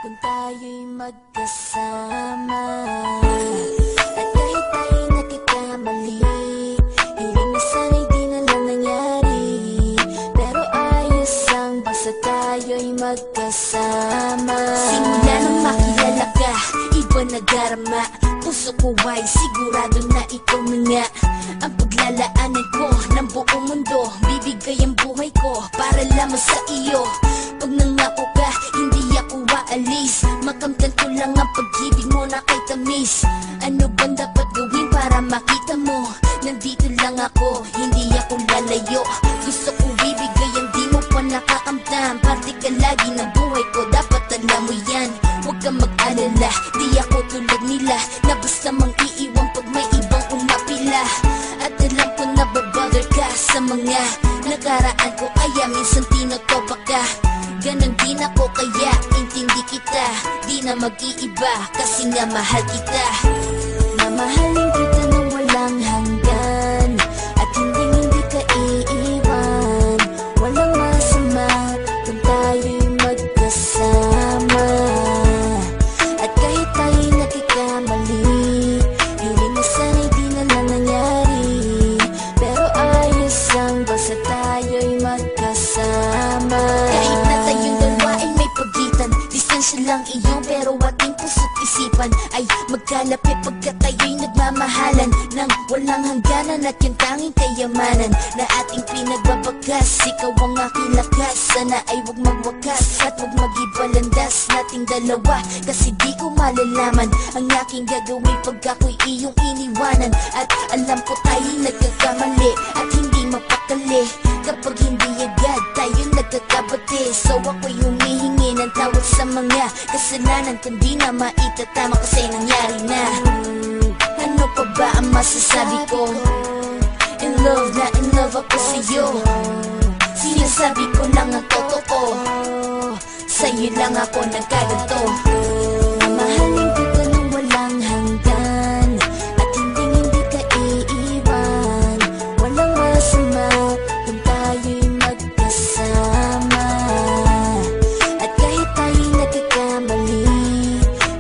kung tayo'y magkasama. At kahit tayo'y nagkakamali, hiling na sana'y di na lang nangyari. Pero ayos lang basta tayo'y magkasama. Simula nang makilala ka, iba nadarama. Puso ko ay sigurado na ikaw na nga ang paglalaanan ko ng buong mundo. Bibigay ang buhay ko para lamang sa iyo. Pag nangako ka, hindi ako aalis. Makamtan ko lang ang pag-ibig mo na kay tamis. Ano bang dapat gawin para makita mo? Nandito lang ako, hindi ako lalayo. Gusto ko bibigay ang di mo pa nakakamtam. Parte ka lagi ng buhay ko, dapat alam mo yan. Huwag kang mag-alala, di ako tulad nila na basta mang iiwan pag may ibang umapila. At alam ko na babother ka sa mga nakaraan ko, kaya minsan tinotopa ka. Ganon din ako kaya intindi kita. Di na mag-iiba kasi nga mahal kita. Mamahalin kita nang walang hanggan, at hindi ka iiwan. Walang masama kung tayo'y magkasama. At kahit tayo'y nagkakamali, hiling na sana'y di na lang nangyari. Pero ayos lang basta tayo'y magkasama. Kahit na tayong dalawa ay may pagitan, distansya lang iyon pero ating puso't isipan ay magkalapit pagkat tayo'y nagmamahalan ng walang hangganan. At yung tanging kayamanan na ating pinagbabagas, ikaw ang aking lakas. Sana ay huwag magwakas at huwag mag-ibalandas nating dalawa, kasi di ko malalaman ang aking gagawin pag ako'y iyong iniwanan. At alam ko tayo'y nagkakamali at hindi mapakali kapag hindi agad tayo nagkakabati. So ako'y humihingi ng tawad sa mga kasalanan kung di na maitatama kasi nangyari na. Ano pa ba ang masasabi ko? In love na in love ako sa'yo. Sinasabi ko lang ang totoo, sa'yo lang ako nagkaganto. Mamahalin kita nang walang hanggan, at hindi ka iiwan. Walang masama kung tayo'y magkasama. At kahit tayo'y nagkakamali,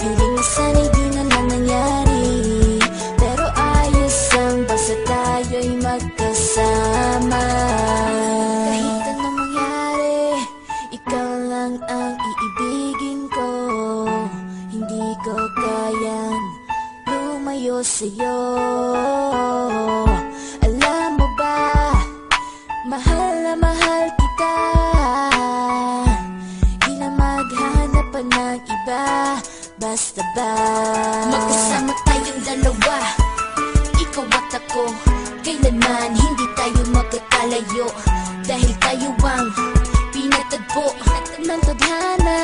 hiling na sana'y di na lang nangyari. Pero ayos lang basta tayo'y magkasama. Kahit anong mangyari, ikaw lang ang iibigin ko. Hindi ko kayang lumayo sa'yo. Alam mo ba, mahal na mahal kita. Di na maghanap pa ng iba, basta ba magkasama tayong dalawa, ikaw at ako. Kailanman hindi tayo magkakalayo, dahil tayo ang pinatagpo ng tadhana.